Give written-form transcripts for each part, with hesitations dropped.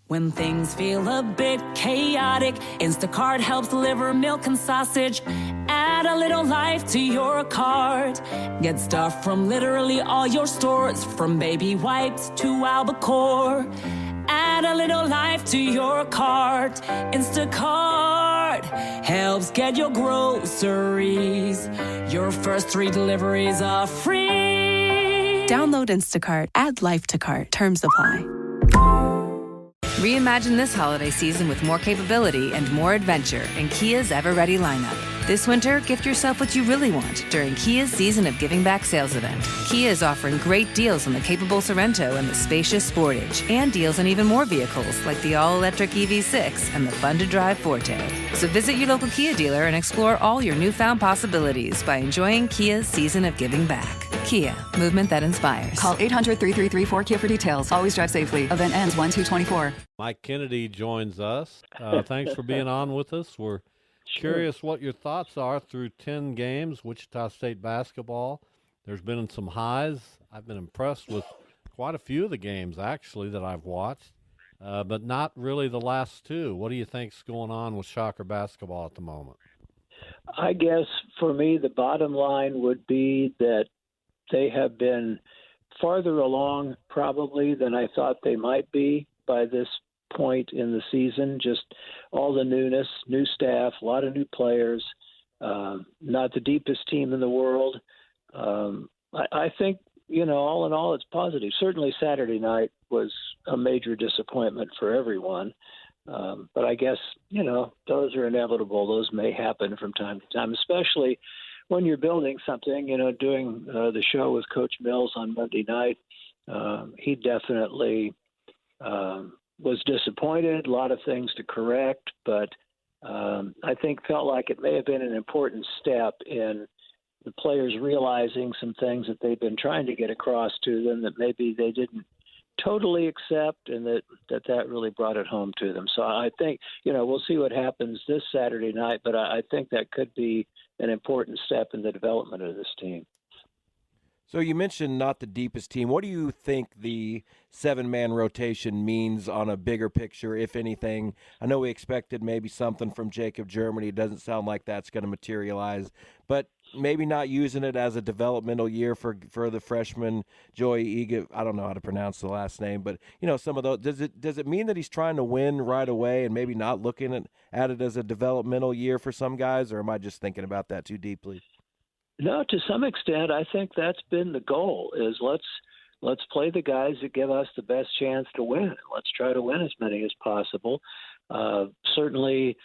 When things feel a bit chaotic, Instacart helps deliver milk and sausage. Add a little life to your cart. Get stuff from literally all your stores, from baby wipes to albacore. Add a little life to your cart. Instacart helps get your groceries. Your first 3 deliveries are free. Download Instacart. Add life to cart. Terms apply. Reimagine this holiday season with more capability and more adventure in Kia's Ever-Ready lineup. This winter, gift yourself what you really want during Kia's Season of Giving Back sales event. Kia is offering great deals on the capable Sorrento and the spacious Sportage, and deals on even more vehicles like the all-electric EV6 and the fun-to-drive Forte. So visit your local Kia dealer and explore all your newfound possibilities by enjoying Kia's Season of Giving Back. Kia, movement that inspires. Call 800-3334-KIA for details. Always drive safely. Event ends 1/2/24. Mike Kennedy joins us. Thanks for being on with us. We're curious what your thoughts are through 10 games, Wichita State basketball. There's been some highs. I've been impressed with quite a few of the games, actually, that I've watched, but not really the last 2. What do you think's going on with Shocker basketball at the moment? I guess for me, the bottom line would be that they have been farther along probably than I thought they might be by this point in the season. Just all the newness, new staff, a lot of new players, not the deepest team in the world. I think, all in all, it's positive. Certainly Saturday night was a major disappointment for everyone. But I guess, those are inevitable. Those may happen from time to time, especially when you're building something, doing the show with Coach Mills on Monday night. He definitely was disappointed, a lot of things to correct, but I think felt like it may have been an important step in the players realizing some things that they've been trying to get across to them that maybe they didn't totally accept, and that really brought it home to them. So I think, we'll see what happens this Saturday night, but I think that could be an important step in the development of this team. So you mentioned not the deepest team. What do you think the 7-man rotation means on a bigger picture, if anything? I know we expected maybe something from Jacob Germany. It doesn't sound like that's going to materialize. But maybe not using it as a developmental year for the freshman, Joey Ega. I don't know how to pronounce the last name. But, some of those. Does it mean that he's trying to win right away and maybe not looking at it as a developmental year for some guys? Or am I just thinking about that too deeply? No, to some extent, I think that's been the goal. Is let's play the guys that give us the best chance to win. Let's try to win as many as possible. Certainly,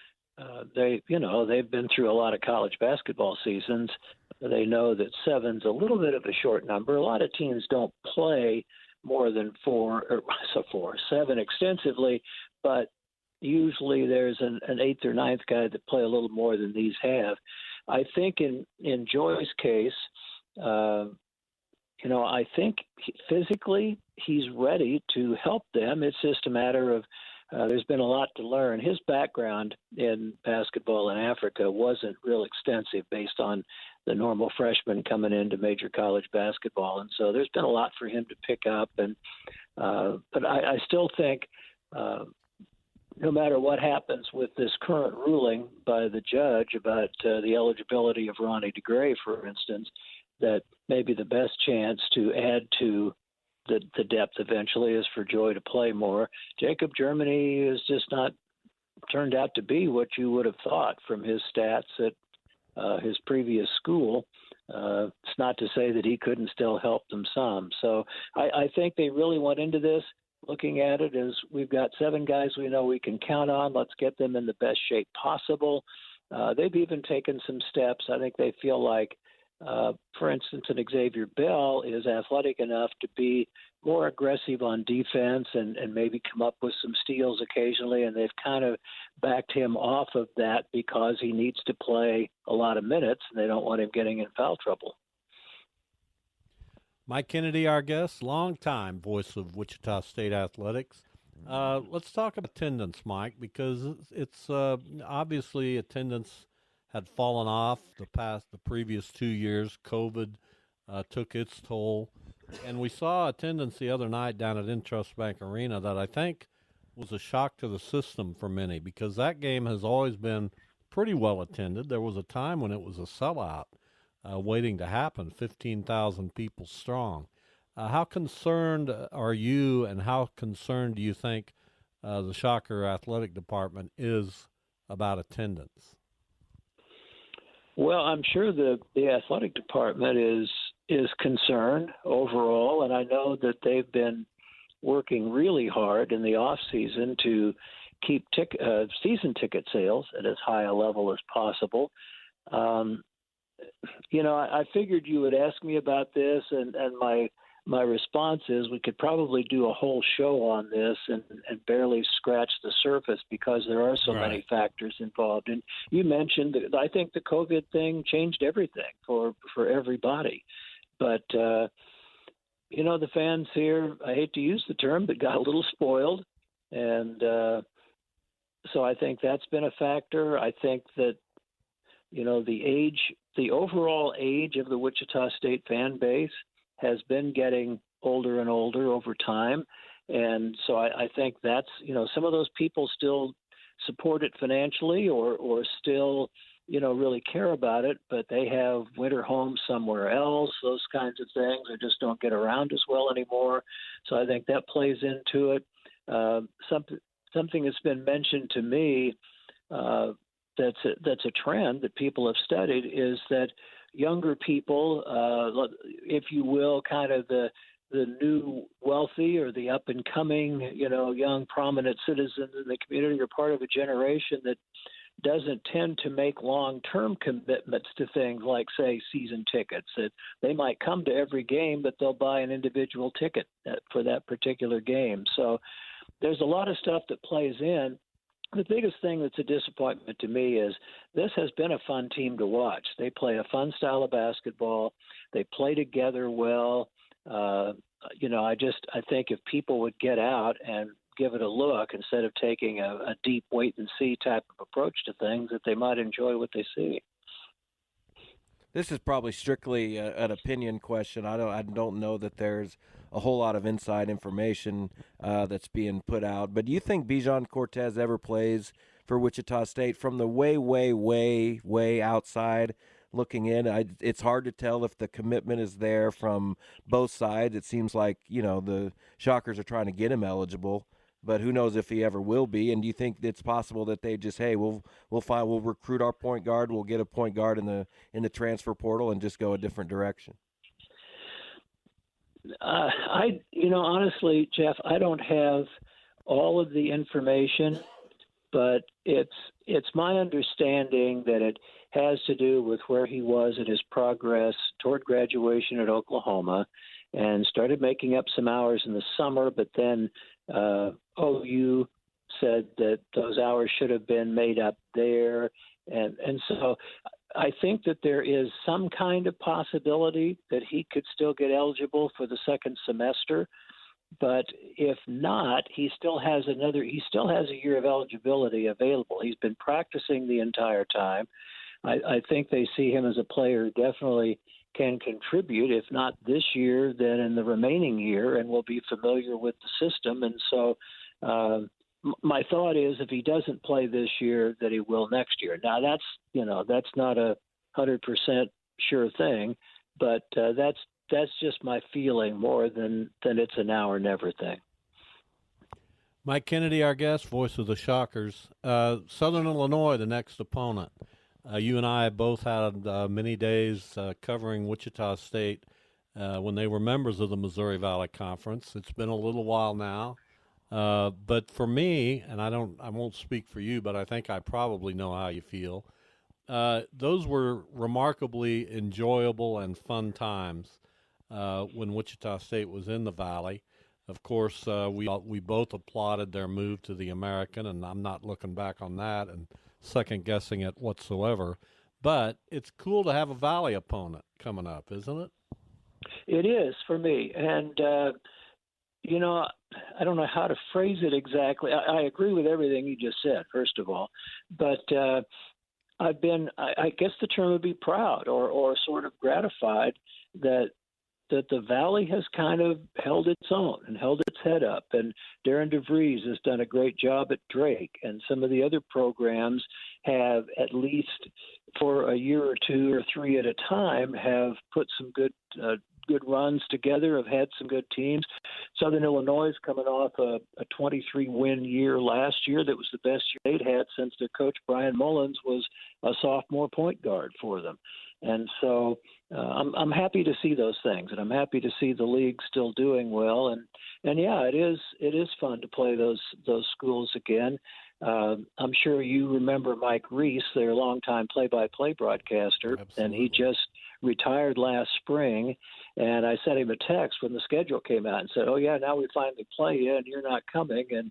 they've been through a lot of college basketball seasons. They know that 7's a little bit of a short number. A lot of teams don't play more than 7 extensively, but usually there's an 8th or 9th guy that play a little more than these have. I think in Joy's case, I think physically he's ready to help them. It's just a matter of there's been a lot to learn. His background in basketball in Africa wasn't real extensive based on the normal freshman coming into major college basketball. And so there's been a lot for him to pick up. And but I still think no matter what happens with this current ruling by the judge about the eligibility of Ronnie DeGray, for instance, that maybe the best chance to add to the depth eventually is for Joy to play more. Jacob Germany is just not turned out to be what you would have thought from his stats at his previous school. It's not to say that he couldn't still help them some. So I think they really went into this looking at it as we've got 7 guys we know we can count on. Let's get them in the best shape possible. They've even taken some steps. I think they feel like, for instance, an Xavier Bell is athletic enough to be more aggressive on defense and maybe come up with some steals occasionally, and they've kind of backed him off of that because he needs to play a lot of minutes, and they don't want him getting in foul trouble. Mike Kennedy, our guest, longtime voice of Wichita State athletics. Let's talk about attendance, Mike, because it's obviously attendance had fallen off the previous 2 years. COVID took its toll, and we saw attendance the other night down at Intrust Bank Arena that I think was a shock to the system for many because that game has always been pretty well attended. There was a time when it was a sellout waiting to happen, 15,000 people strong. How concerned are you, and how concerned do you think the Shocker Athletic Department is about attendance? Well, I'm sure the athletic department is concerned overall, and I know that they've been working really hard in the off season to keep season ticket sales at as high a level as possible. I figured you would ask me about this, and my response is we could probably do a whole show on this and barely scratch the surface because there are so many factors involved. And you mentioned that I think the COVID thing changed everything for everybody. But, the fans here, I hate to use the term, but got a little spoiled. And so I think that's been a factor. I think that, the overall age of the Wichita State fan base has been getting older and older over time. And so I think that's, some of those people still support it financially or still, really care about it, but they have winter homes somewhere else, those kinds of things, or just don't get around as well anymore. So I think that plays into it. Something that's been mentioned to me that's a trend that people have studied is that younger people, if you will, kind of the new wealthy or the up and coming, young prominent citizens in the community are part of a generation that doesn't tend to make long-term commitments to things like, say, season tickets. That they might come to every game, but they'll buy an individual ticket for that particular game. So there's a lot of stuff that plays in. The biggest thing that's a disappointment to me is this has been a fun team to watch. They play a fun style of basketball. They play together well. I think if people would get out and give it a look instead of taking a deep wait and see type of approach to things, that they might enjoy what they see. This is probably strictly an opinion question. I don't know that there's a whole lot of inside information that's being put out. But do you think Bijan Cortez ever plays for Wichita State? From the way outside looking in, it's hard to tell if the commitment is there from both sides. It seems like the Shockers are trying to get him eligible, but who knows if he ever will be. And do you think it's possible that they just, hey, we'll recruit our point guard, we'll get a point guard in the transfer portal and just go a different direction? Honestly, Jeff, I don't have all of the information, but it's my understanding that it has to do with where he was in his progress toward graduation at Oklahoma, and started making up some hours in the summer, but then OU said that those hours should have been made up there. And so I think that there is some kind of possibility that he could still get eligible for the second semester. But if not, he still has a year of eligibility available. He's been practicing the entire time. I think they see him as a player who definitely can contribute, if not this year, then in the remaining year, and will be familiar with the system. And so my thought is if he doesn't play this year, that he will next year. Now, that's not 100% sure thing, but that's just my feeling more than it's a now or never thing. Mike Kennedy, our guest, voice of the Shockers. Southern Illinois, the next opponent. You and I both had many days covering Wichita State when they were members of the Missouri Valley Conference. It's been a little while now, but for me, and I won't speak for you, but I think I probably know how you feel. Those were remarkably enjoyable and fun times when Wichita State was in the Valley. Of course, we both applauded their move to the American, and I'm not looking back on that and second-guessing it whatsoever. But it's cool to have a Valley opponent coming up, isn't it? It is for me. And, I don't know how to phrase it exactly. I agree with everything you just said, first of all. But I guess the term would be proud or sort of gratified that that the Valley has kind of held its own and held its head up. And Darren DeVries has done a great job at Drake. And some of the other programs have, at least for a year or two or three at a time, have put some good runs together, have had some good teams. Southern Illinois is coming off a 23-win year last year that was the best year they'd had since their coach Brian Mullins was a sophomore point guard for them. And so I'm happy to see those things, and I'm happy to see the league still doing well. And yeah, it is fun to play those schools again. I'm sure you remember Mike Reese, their longtime play-by-play broadcaster, Absolutely. and he just retired last spring. And I sent him a text when the schedule came out and said, "Oh yeah, now we finally play you, and you're not coming." And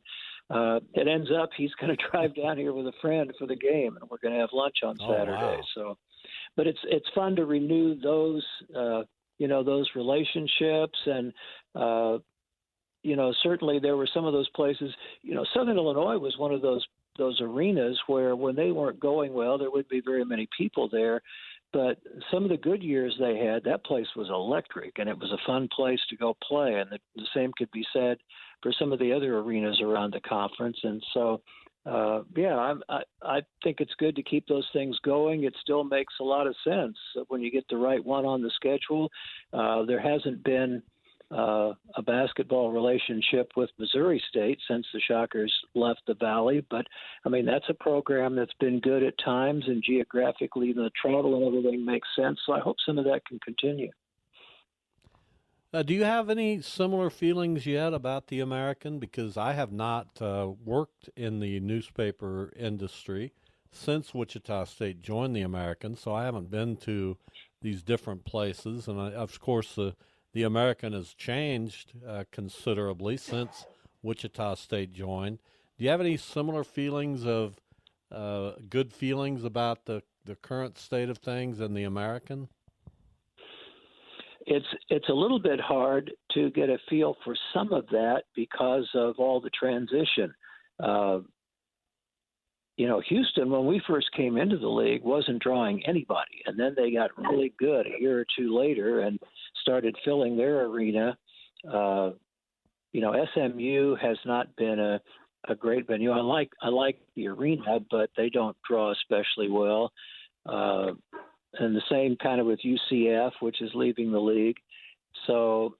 it ends up he's going to drive down here with a friend for the game, and we're going to have lunch on Saturday. Wow. So, but it's fun to renew those those relationships, and certainly there were some of those places. Southern Illinois was one of those arenas where when they weren't going well, there wouldn't be very many people there. But some of the good years they had, that place was electric, and it was a fun place to go play. And the same could be said for some of the other arenas around the conference. And so, I think it's good to keep those things going. It still makes a lot of sense when you get the right one on the schedule. There hasn't been a basketball relationship with Missouri State since the Shockers left the Valley. But, I mean, that's a program that's been good at times, and geographically the travel and everything makes sense. So I hope some of that can continue. Do you have any similar feelings yet about the American? Because I have not worked in the newspaper industry since Wichita State joined the American, so I haven't been to these different places. And, of course, the American has changed considerably since Wichita State joined. Do you have any similar feelings of good feelings about the current state of things in the American? It's a little bit hard to get a feel for some of that because of all the transition. Houston, when we first came into the league, wasn't drawing anybody, and then they got really good a year or two later and started filling their arena. SMU has not been a great venue. I like the arena, but they don't draw especially well. And the same kind of with UCF, which is leaving the league. So,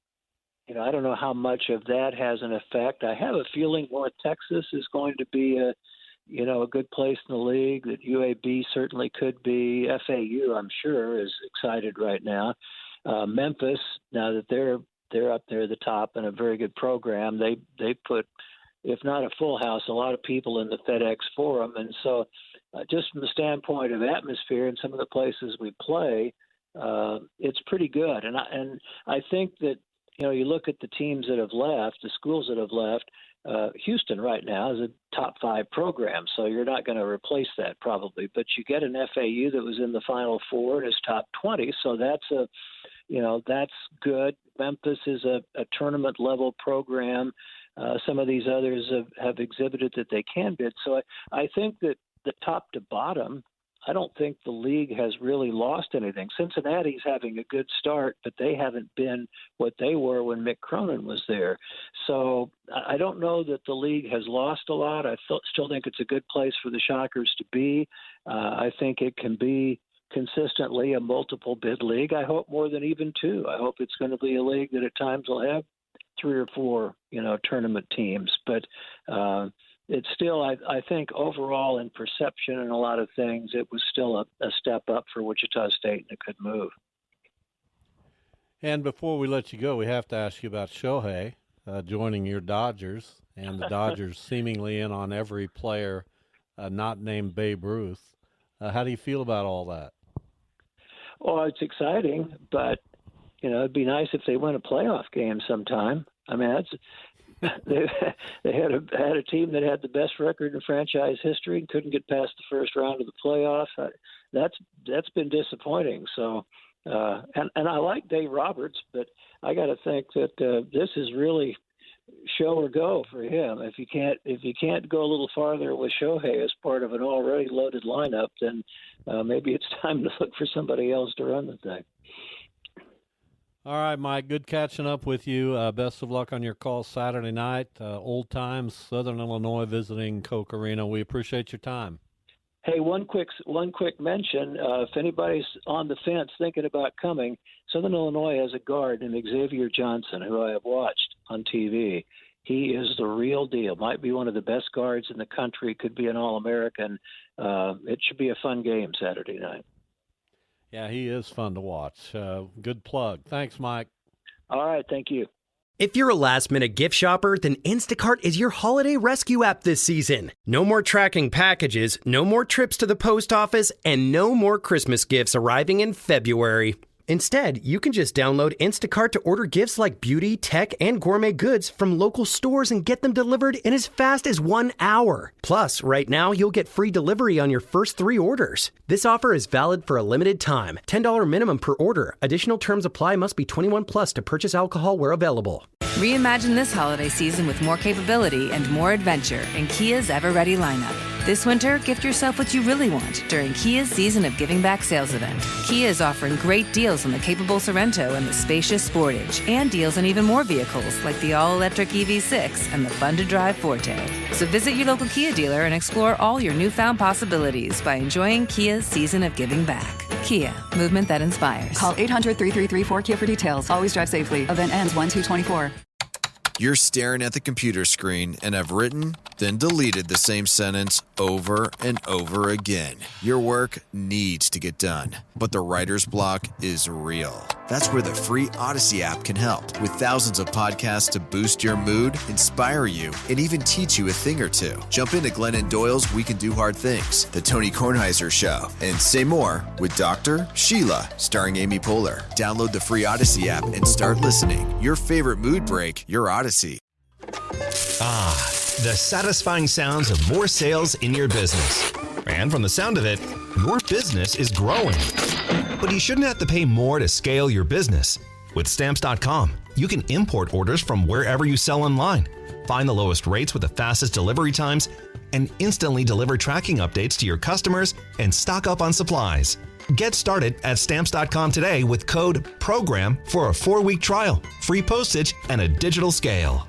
I don't know how much of that has an effect. I have a feeling North Texas is going to be a good place in the league, that UAB certainly could be. FAU, I'm sure, is excited right now. Memphis, now that they're up there at the top and a very good program, they put, if not a full house, a lot of people in the FedEx Forum. And so just from the standpoint of atmosphere and some of the places we play, it's pretty good. And I think that, you look at the teams that have left, the schools that have left, Houston right now is a top 5 program, so you're not going to replace that probably. But you get an FAU that was in the Final Four and is top 20, so that's good. Memphis is a tournament level program. Some of these others have exhibited that they can bid. So I think that the top to bottom, I don't think the league has really lost anything. Cincinnati's having a good start, but they haven't been what they were when Mick Cronin was there. So I don't know that the league has lost a lot. I still think it's a good place for the Shockers to be. I think it can be consistently a multiple bid league. I hope more than even 2. I hope it's going to be a league that at times will have 3 or 4, tournament teams. But it's still, I think, overall in perception and a lot of things, it was still a step up for Wichita State and a good move. And before we let you go, we have to ask you about Shohei joining your Dodgers, and the Dodgers seemingly in on every player not named Babe Ruth. How do you feel about all that? Well, it's exciting, but, it'd be nice if they win a playoff game sometime. I mean, they had a team that had the best record in franchise history and couldn't get past the first round of the playoffs. That's been disappointing. So, and I like Dave Roberts, but I got to think that this is really show or go for him. If you can't go a little farther with Shohei as part of an already loaded lineup, then maybe it's time to look for somebody else to run the thing. All right, Mike, good catching up with you. Best of luck on your call Saturday night. Old times, Southern Illinois visiting Koch Arena. We appreciate your time. Hey, one quick mention. If anybody's on the fence thinking about coming, Southern Illinois has a guard named Xavier Johnson, who I have watched on TV. He is the real deal. Might be one of the best guards in the country. Could be an All-American. It should be a fun game Saturday night. Yeah, he is fun to watch. Good plug. Thanks, Mike. All right, thank you. If you're a last-minute gift shopper, then Instacart is your holiday rescue app this season. No more tracking packages, no more trips to the post office, and no more Christmas gifts arriving in February. Instead, you can just download Instacart to order gifts like beauty, tech, and gourmet goods from local stores and get them delivered in as fast as 1 hour. Plus, right now, you'll get free delivery on your first 3 orders. This offer is valid for a limited time. $10 minimum per order. Additional terms apply. Must be 21 plus to purchase alcohol where available. Reimagine this holiday season with more capability and more adventure in Kia's ever-ready lineup. This winter, gift yourself what you really want during Kia's Season of Giving Back sales event. Kia is offering great deals on the capable Sorrento and the spacious Sportage, and deals on even more vehicles like the all-electric EV6 and the fun-to-drive Forte. So visit your local Kia dealer and explore all your newfound possibilities by enjoying Kia's Season of Giving Back. Kia, movement that inspires. Call 800-333-4KIA for details. Always drive safely. Event ends 1/2/24. You're staring at the computer screen and have written, then deleted the same sentence over and over again. Your work needs to get done, but the writer's block is real. That's where the free Odyssey app can help, with thousands of podcasts to boost your mood, inspire you, and even teach you a thing or two. Jump into Glennon Doyle's We Can Do Hard Things, The Tony Kornheiser Show, and say more with Dr. Sheila, starring Amy Poehler. Download the free Odyssey app and start listening. Your favorite mood break, your Odyssey. Ah, the satisfying sounds of more sales in your business. And from the sound of it, your business is growing. But you shouldn't have to pay more to scale your business. With Stamps.com, you can import orders from wherever you sell online, find the lowest rates with the fastest delivery times, and instantly deliver tracking updates to your customers and stock up on supplies. Get started at Stamps.com today with code PROGRAM for a 4-week trial, free postage, and a digital scale.